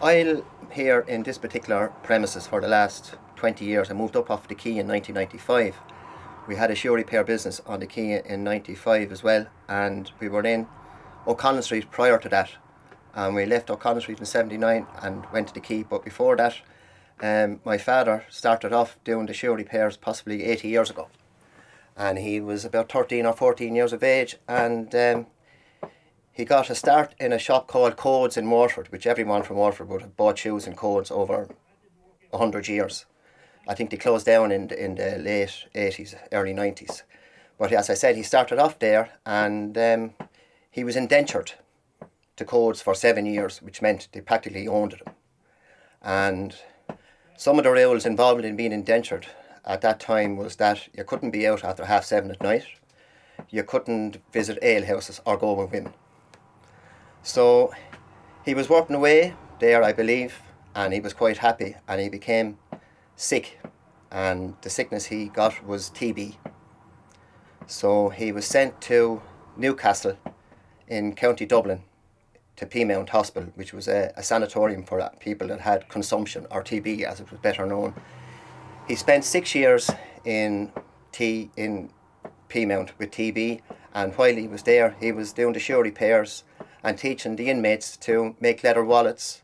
I'll here in this particular premises for the last 20 years. I moved up off the quay in 1995. We had a shoe repair business on the quay in 95 as well, and we were in O'Connell Street prior to that. And we left O'Connell Street in 79 and went to the quay. But before that, my father started off doing the shoe repairs possibly 80 years ago. And he was about 13 or 14 years of age, and he got a start in a shop called Codes in Waterford, which everyone from Waterford would have bought shoes in Codes over 100 years. I think they closed down in the late 80s, early 90s. But as I said, he started off there, and he was indentured to Codes for 7 years, which meant they practically owned him. And some of the rules involved in being indentured at that time was that you couldn't be out after 7:30 at night, you couldn't visit alehouses or go with women. So he was working away there, I believe, and he was quite happy, and he became sick, and the sickness he got was TB. So he was sent to Newcastle in County Dublin to Peamount Hospital, which was a sanatorium for people that had consumption, or TB as it was better known. He spent 6 years in Peamount with TB, and while he was there he was doing the shoe repairs and teaching the inmates to make leather wallets,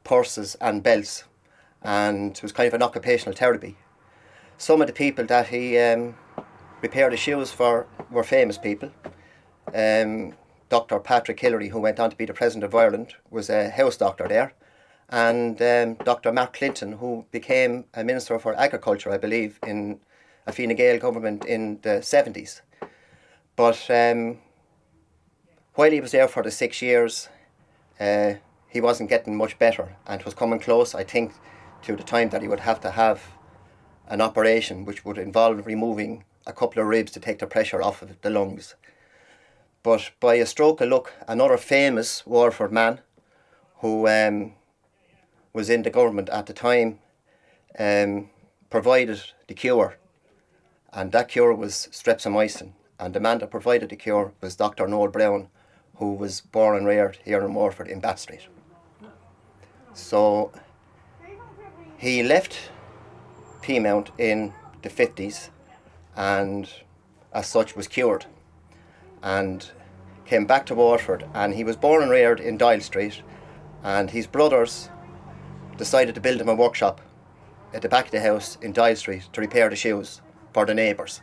purses and belts, and it was kind of an occupational therapy. Some of the people that he repaired the shoes for were famous people. Dr. Patrick Hillary, who went on to be the President of Ireland, was a house doctor there, and Dr. Mark Clinton, who became a Minister for Agriculture, I believe, in a Fine Gael government in the 70s. But while he was there for the 6 years, he wasn't getting much better, and it was coming close, I think, to the time that he would have to have an operation which would involve removing a couple of ribs to take the pressure off of the lungs. But by a stroke of luck, another famous Waterford man who was in the government at the time provided the cure, and that cure was streptomycin, and the man that provided the cure was Dr. Noel Brown, who was born and reared here in Waterford in Bath Street. So he left Peamount in the 50s and as such was cured, and came back to Waterford, and he was born and reared in Dial Street, and his brothers decided to build him a workshop at the back of the house in Dial Street to repair the shoes for the neighbours.